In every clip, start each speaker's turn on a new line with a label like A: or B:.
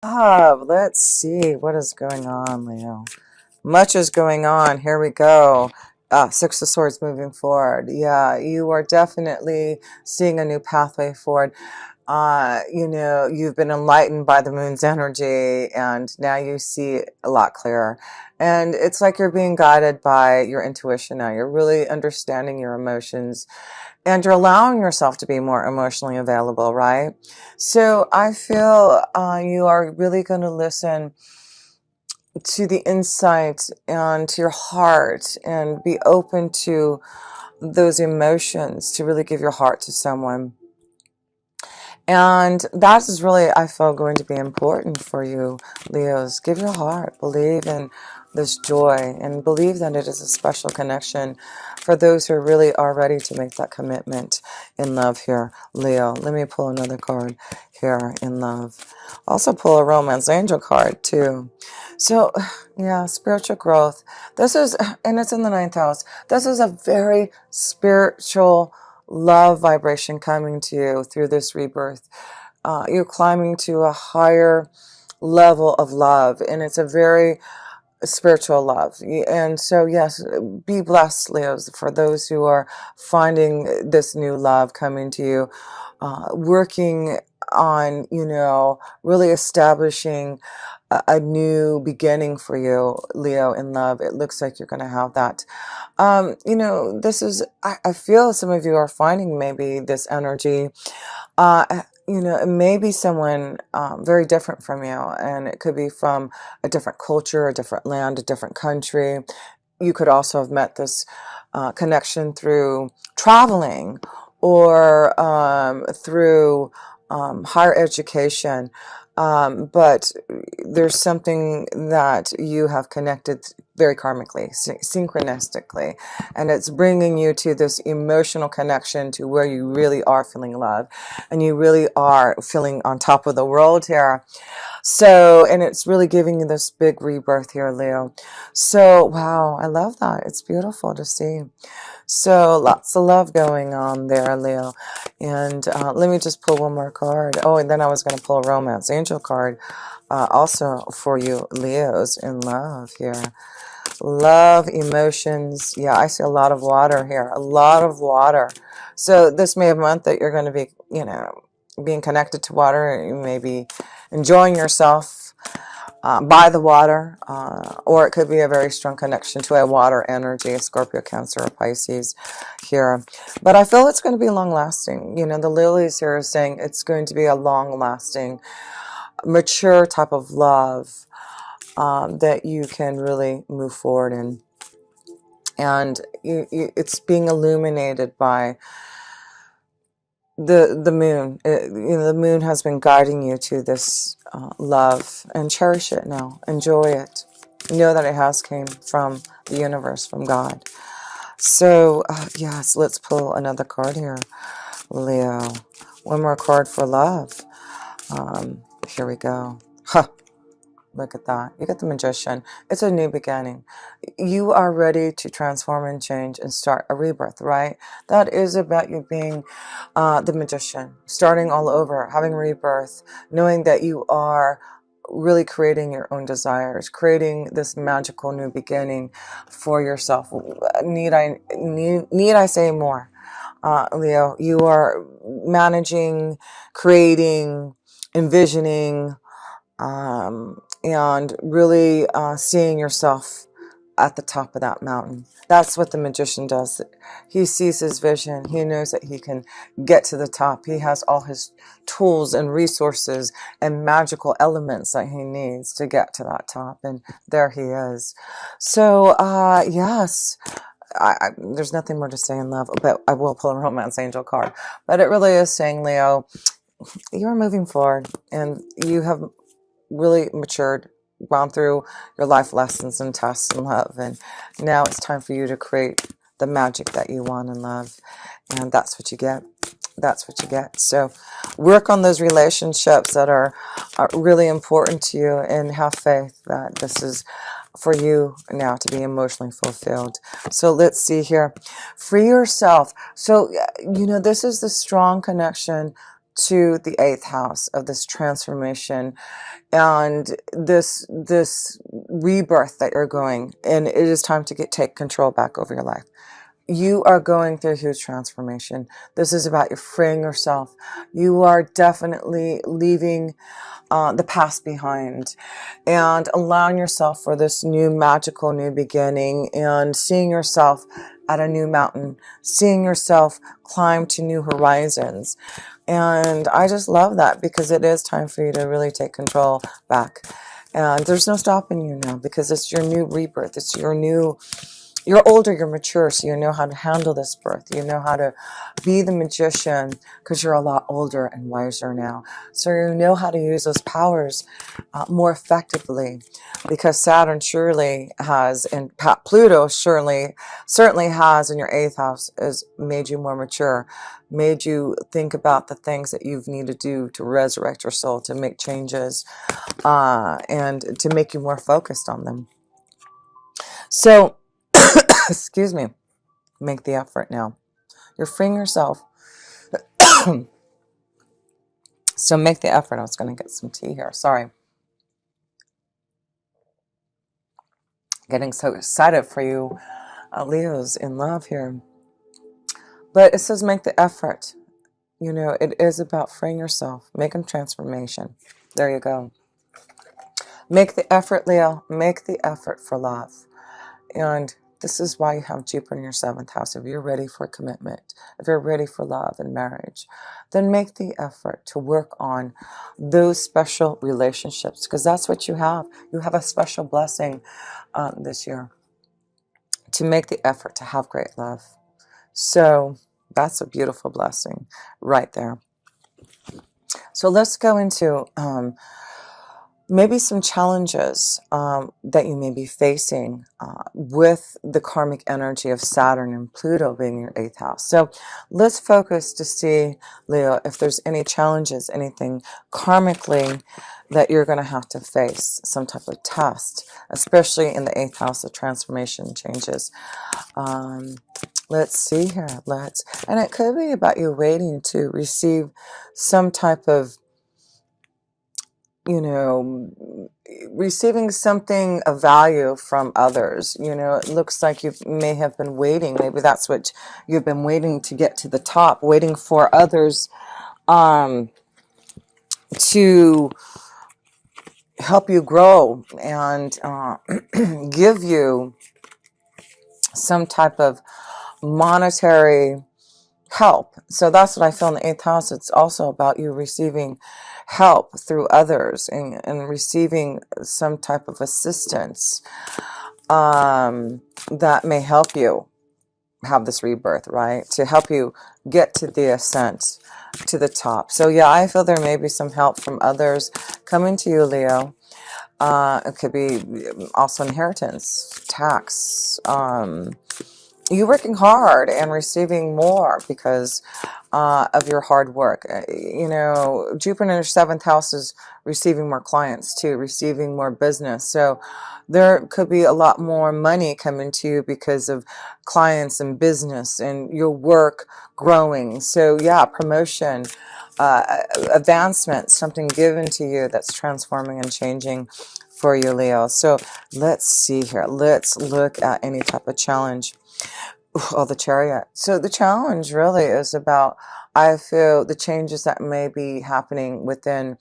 A: Let's see what is going on, Leo. Much is going on. Here we go. Six of Swords moving forward. Yeah, you are definitely seeing a new pathway forward. You've been enlightened by the moon's energy, and now you see a lot clearer. And it's like you're being guided by your intuition now. You're really understanding your emotions, and you're allowing yourself to be more emotionally available, right? So I feel you are really going to listen to the insight and to your heart and be open to those emotions, to really give your heart to someone. And that is really, I feel, going to be important for you, Leos. Give your heart, believe in this joy, and believe that it is a special connection for those who really are ready to make that commitment in love here, Leo. Let me pull another card here in love. Also pull a romance angel card too. So, yeah, spiritual growth. This is, and it's in the ninth house. This is a very spiritual love vibration coming to you through this rebirth. You're climbing to a higher level of love, and it's a very spiritual love. And so, yes, be blessed, Leos, for those who are finding this new love coming to you, working on, really establishing a new beginning for you, Leo, in love. It looks like you're going to have that. This is, I feel some of you are finding maybe this energy. It may be someone very different from you, and it could be from a different culture, a different land, a different country. You could also have met this connection through traveling or through higher education. But there's something that you have connected very karmically, synchronistically, and it's bringing you to this emotional connection to where you really are feeling love, and you really are feeling on top of the world here. So, and it's really giving you this big rebirth here, Leo. So, wow, I love that. It's beautiful to see. So, lots of love going on there, Leo. And let me just pull one more card. Oh, and then I was going to pull a romance angel card also for you, Leos, in love here. Love, emotions. Yeah, I see a lot of water here. A lot of water. So, this may have meant that you're going to be, being connected to water. You may be enjoying yourself by the water, or it could be a very strong connection to a water energy, a Scorpio, Cancer, or Pisces here. But I feel it's going to be long lasting. The lilies here are saying it's going to be a long lasting, mature type of love that you can really move forward in. And it's being illuminated by the moon. The moon has been guiding you to this love, and cherish it now. Enjoy it. Know that it has came from the universe, from God. So yes, let's pull another card here, Leo. One more card for love. Here we go. Huh. Look at that. You get the Magician. It's a new beginning. You are ready to transform and change and start a rebirth, right? That is about you being the Magician, starting all over, having rebirth, knowing that you are really creating your own desires, creating this magical new beginning for yourself. Need I say more? Leo, you are managing, creating, envisioning, and really seeing yourself at the top of that mountain. That's what the Magician does. He sees his vision. He knows that he can get to the top. He has all his tools and resources and magical elements that he needs to get to that top. And there he is. So, yes, there's nothing more to say in love, but I will pull a romance angel card. But it really is saying, Leo, you're moving forward, and you have really matured, gone through your life lessons and tests and love, and now it's time for you to create the magic that you want in love, and that's what you get. That's what you get. So work on those relationships that are really important to you, and have faith that this is for you now to be emotionally fulfilled. So let's see here. Free yourself. So, this is the strong connection to the 8th house of this transformation and this rebirth that you're going, and it is time to take control back over your life. You are going through a huge transformation. This is about you freeing yourself. You are definitely leaving the past behind and allowing yourself for this new magical new beginning, and seeing yourself at a new mountain, seeing yourself climb to new horizons. And I just love that, because it is time for you to really take control back. And there's no stopping you now, because it's your new rebirth. It's your new, you're older, you're mature, so you know how to handle this birth. You know how to be the magician, because you're a lot older and wiser now. So you know how to use those powers more effectively, because Saturn surely has, and Pluto certainly has in your 8th house, has made you more mature, made you think about the things that you need to do to resurrect your soul, to make changes, and to make you more focused on them. So, excuse me, make the effort now. You're freeing yourself. So make the effort. I was going to get some tea here. Sorry. Getting so excited for you, Leos in love here. But it says make the effort. You know, it is about freeing yourself, making transformation. There you go. Make the effort, Leo. Make the effort for love. And this is why you have Jupiter in your 7th house. If you're ready for commitment, if you're ready for love and marriage, then make the effort to work on those special relationships, because that's what you have. You have a special blessing this year, to make the effort to have great love. So that's a beautiful blessing right there. So let's go into maybe some challenges that you may be facing with the karmic energy of Saturn and Pluto being in your 8th house. So let's focus to see, Leo, if there's any challenges, anything karmically that you're going to have to face, some type of test, especially in the 8th house of transformation changes. Let's see here. And it could be about you waiting to receive some type of, you know, receiving something of value from others. You know, it looks like you may have been waiting. Maybe that's what you've been waiting to get to the top, waiting for others to help you grow and give you some type of monetary help. So that's what I feel in the 8th house. It's also about you receiving help through others, and receiving some type of assistance that may help you have this rebirth, right? To help you get to the ascent, to the top. So yeah, I feel there may be some help from others coming to you, Leo. It could be also inheritance, tax, you working hard and receiving more because of your hard work. You know, Jupiter in your 7th house is receiving more clients too, receiving more business. So there could be a lot more money coming to you because of clients and business and your work growing. So yeah, promotion, advancement, something given to you that's transforming and changing for you, Leo. So let's see here. Let's look at any type of challenge. Oh, the Chariot. So the challenge really is about, I feel, the changes that may be happening within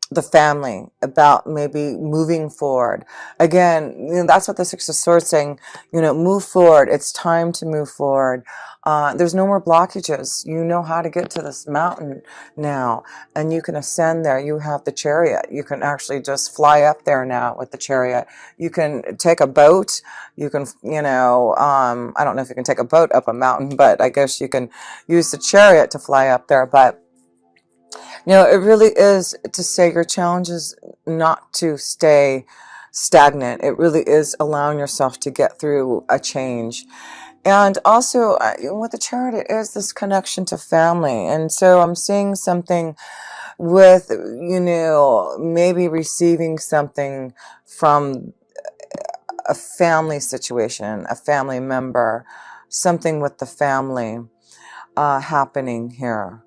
A: the family, about maybe moving forward. Again, you know, that's what the Six of Swords saying, you know, move forward. It's time to move forward. There's no more blockages. You know how to get to this mountain now, and you can ascend there. You have the Chariot. You can actually just fly up there now with the Chariot. You can take a boat. You can, you know, I don't know if you can take a boat up a mountain, but I guess you can use the Chariot to fly up there. But you know, it really is to say your challenge is not to stay stagnant. It really is allowing yourself to get through a change. And also, with the Chariot, it is this connection to family. And so I'm seeing something with, you know, maybe receiving something from a family situation, a family member, something with the family happening here.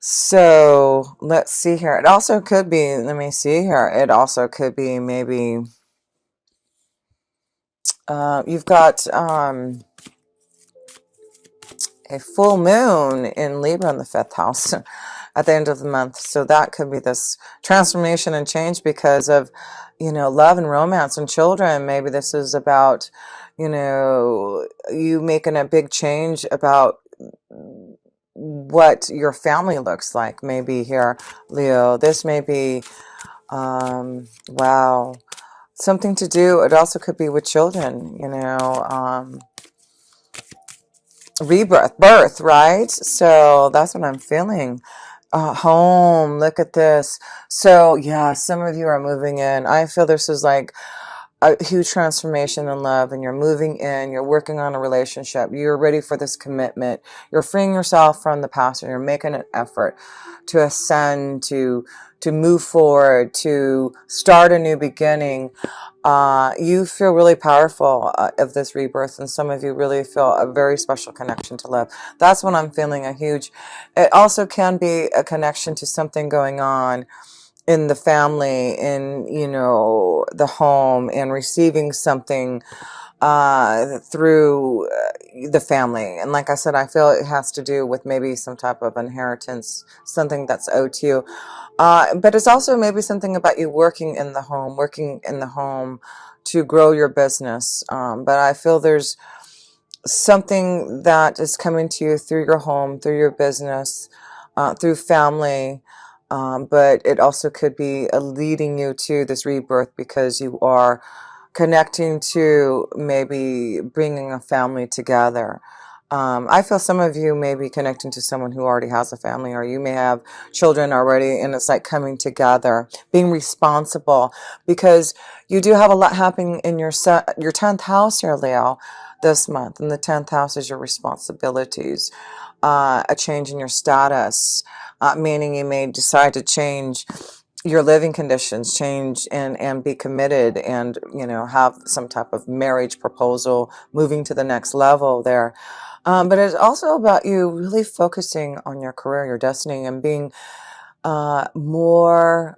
A: So let's see here. It also could be, let me see here. It also could be maybe you've got a full moon in Libra in the 5th house at the end of the month. So that could be this transformation and change because of, love and romance and children. Maybe this is about, you making a big change about what your family looks like. Maybe here, Leo, this may be, wow, something to do. It also could be with children, rebirth, birth, right? So that's what I'm feeling. Home, look at this. So yeah, some of you are moving in. I feel this is like a huge transformation in love, and you're moving in, you're working on a relationship, you're ready for this commitment, you're freeing yourself from the past, and you're making an effort to ascend, to move forward, to start a new beginning. You feel really powerful of this rebirth, and some of you really feel a very special connection to love. That's when I'm feeling a huge. It also can be a connection to something going on in the family, in the home, and receiving something through the family. And like I said, I feel it has to do with maybe some type of inheritance, something that's owed to you. But it's also maybe something about you working in the home to grow your business. But I feel there's something that is coming to you through your home, through your business, through family. But it also could be leading you to this rebirth because you are connecting to maybe bringing a family together. I feel some of you may be connecting to someone who already has a family, or you may have children already, and it's like coming together, being responsible, because you do have a lot happening in your 10th house here, Leo, this month. And the 10th house is your responsibilities, a change in your status, meaning you may decide to change your living conditions, change and be committed, and have some type of marriage proposal, moving to the next level there. But it's also about you really focusing on your career, your destiny, and being more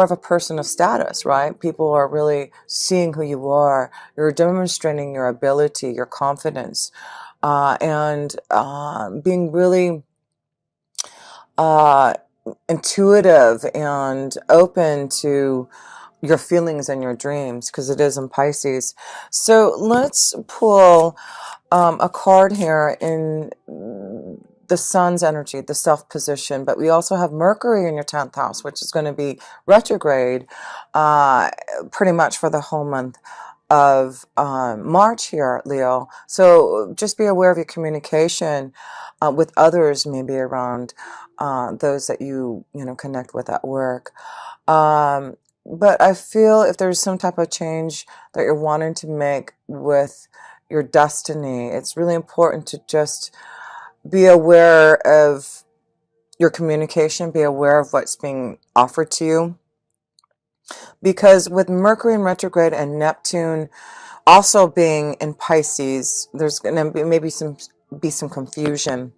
A: of a person of status, right? People are really seeing who you are. You're demonstrating your ability, your confidence, and being really uh, intuitive and open to your feelings and your dreams, because it is in Pisces. So let's pull a card here in the sun's energy, the self position, but we also have Mercury in your 10th house, which is going to be retrograde uh, pretty much for the whole month of March here, Leo. So just be aware of your communication with others, maybe around those that you connect with at work. But I feel if there's some type of change that you're wanting to make with your destiny, it's really important to just be aware of your communication, be aware of what's being offered to you. Because with Mercury in retrograde and Neptune also being in Pisces, there's going to be maybe some confusion,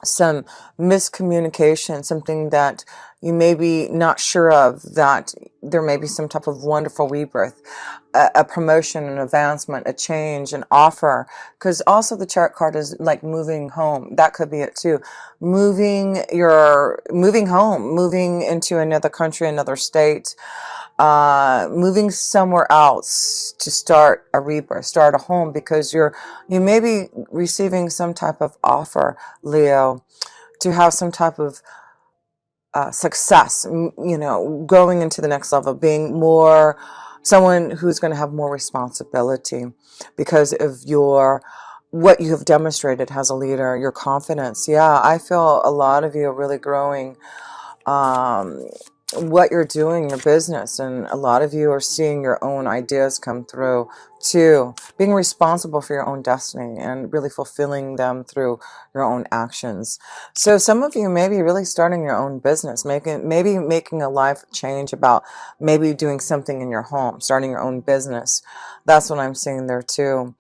A: some miscommunication, something that you may be not sure of, that there may be some type of wonderful rebirth, a promotion, an advancement, a change, an offer. Because also the chart card is like moving home. That could be it too. Moving home, moving into another country, another state, moving somewhere else to start a rebirth, start a home, because you may be receiving some type of offer, Leo, to have some type of success, going into the next level, being more someone who's going to have more responsibility because of what you have demonstrated as a leader, your confidence. Yeah, I feel a lot of you are really growing what you're doing, your business, and a lot of you are seeing your own ideas come through too, being responsible for your own destiny and really fulfilling them through your own actions. So some of you may be really starting your own business, maybe making a life change about maybe doing something in your home, starting your own business. That's what I'm seeing there too.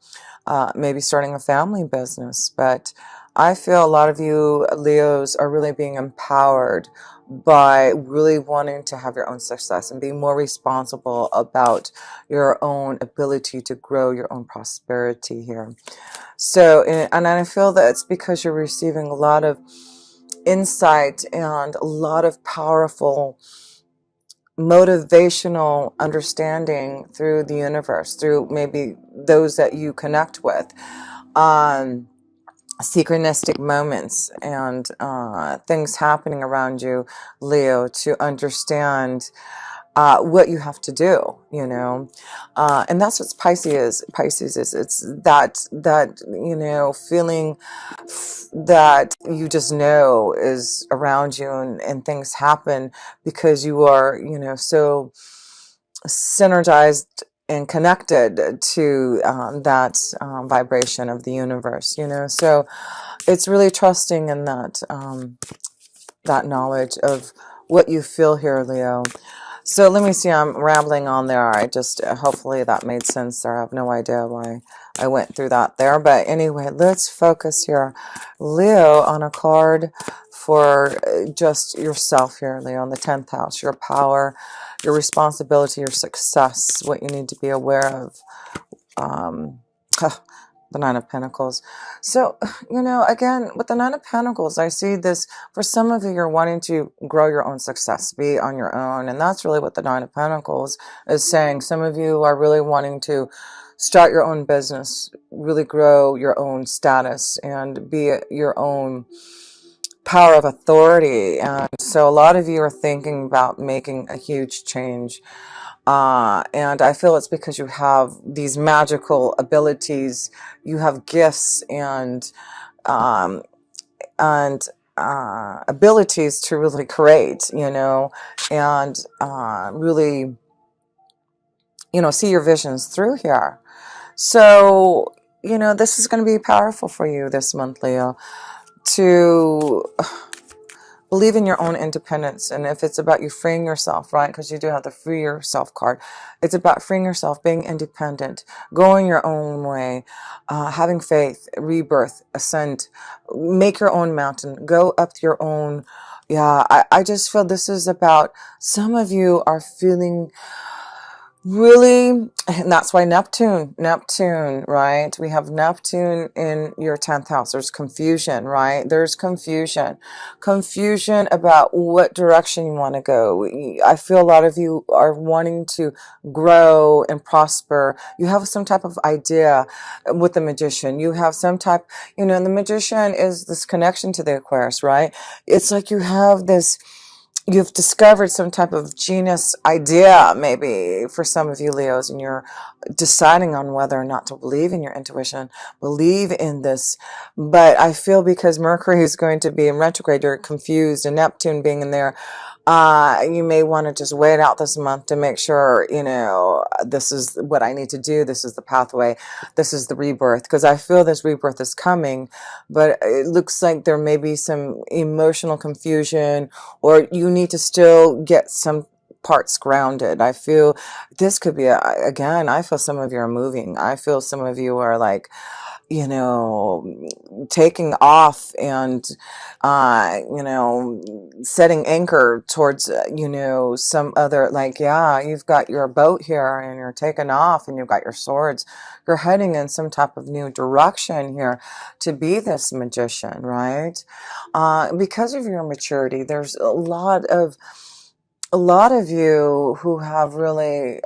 A: Maybe starting a family business, but I feel a lot of you Leos are really being empowered by really wanting to have your own success and being more responsible about your own ability to grow your own prosperity here. So, and I feel that it's because you're receiving a lot of insight and a lot of powerful motivational understanding through the universe, through maybe those that you connect with. Synchronistic moments and things happening around you, Leo, to understand what you have to do, and that's what Pisces is. It's that feeling that you just know is around you, and things happen because you are so synergized and connected to that vibration of the universe. So it's really trusting in that knowledge of what you feel here, Leo. So let me see, I'm rambling on there. I just, hopefully that made sense there. I have no idea why I went through that there. But anyway, let's focus here, Leo, on a card for just yourself here, Leo, in the 10th house, your power, your responsibility, your success, what you need to be aware of. The Nine of Pentacles. So, again, with the Nine of Pentacles, I see this, for some of you, you're wanting to grow your own success, be on your own. And that's really what the Nine of Pentacles is saying. Some of you are really wanting to start your own business, really grow your own status, and be your own power of authority. And so a lot of you are thinking about making a huge change. And I feel it's because you have these magical abilities, you have gifts and abilities to really create, and really, see your visions through here. So, this is going to be powerful for you this month, Leo, to believe in your own independence. And if it's about you freeing yourself, right? Because you do have the free yourself card. It's about freeing yourself, being independent, going your own way, having faith, rebirth, ascend, make your own mountain, go up your own. Yeah, I just feel this is about, some of you are feeling really, and that's why Neptune, right? We have Neptune in your 10th house. There's confusion, right? There's confusion about what direction you want to go. I feel a lot of you are wanting to grow and prosper. You have some type of idea with the Magician. You have some type, and the Magician is this connection to the Aquarius, right? It's like you have this, you've discovered some type of genius idea, maybe for some of you Leos, and you're deciding on whether or not to believe in your intuition, believe in this. But I feel because Mercury is going to be in retrograde, you're confused, and Neptune being in there, you may want to just wait out this month to make sure, this is what I need to do. This is the pathway. This is the rebirth. Because I feel this rebirth is coming, but it looks like there may be some emotional confusion, or you need to still get some parts grounded. I feel this could be, again, I feel some of you are moving. I feel some of you are like, taking off and, setting anchor towards, some other, like, yeah, you've got your boat here and you're taking off and you've got your swords. You're heading in some type of new direction here to be this magician, right? Because of your maturity, there's a lot of you who have really,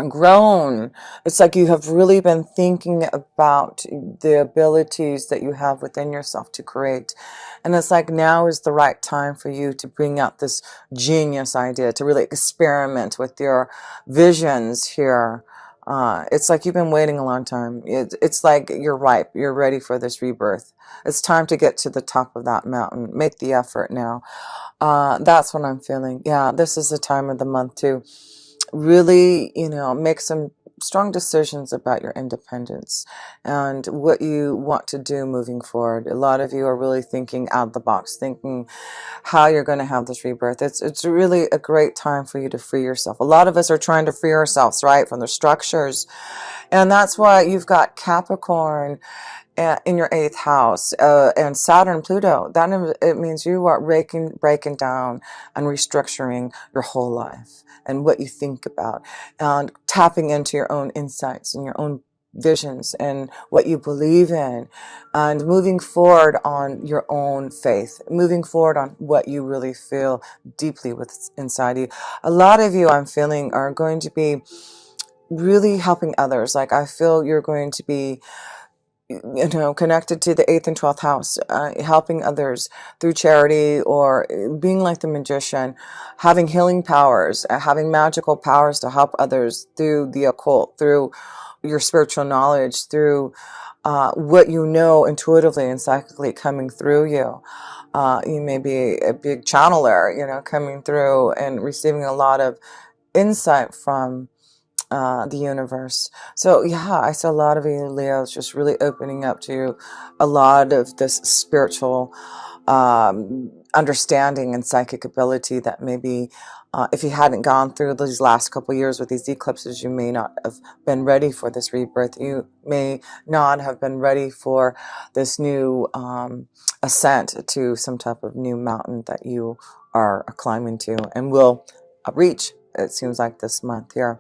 A: grown. It's like you have really been thinking about the abilities that you have within yourself to create. And it's like now is the right time for you to bring out this genius idea, to really experiment with your visions here. It's like you've been waiting a long time. It's like you're ripe. You're ready for this rebirth. It's time to get to the top of that mountain. Make the effort now. That's what I'm feeling. Yeah, this is the time of the month to really, make some strong decisions about your independence and what you want to do moving forward. A lot of you are really thinking out of the box, thinking how you're going to have this rebirth. It's really a great time for you to free yourself. A lot of us are trying to free ourselves, right, from the structures. And that's why you've got Capricorn in your eighth house, and Saturn, Pluto, it means you are breaking down and restructuring your whole life and what you think about, and tapping into your own insights and your own visions and what you believe in, and moving forward on your own faith, moving forward on what you really feel deeply with inside you. A lot of you, I'm feeling, are going to be really helping others. Like, I feel you're going to be, connected to the 8th and 12th house, helping others through charity, or being like the magician, having healing powers, having magical powers to help others through the occult, through your spiritual knowledge, through what you know intuitively and psychically coming through you. You may be a big channeler, coming through and receiving a lot of insight from the universe. So yeah, I saw a lot of you Leos just really opening up to a lot of this spiritual understanding and psychic ability that maybe if you hadn't gone through these last couple years with these eclipses, you may not have been ready for this rebirth. You may not have been ready for this new ascent to some type of new mountain that you are climbing to and will reach, it seems like, this month here.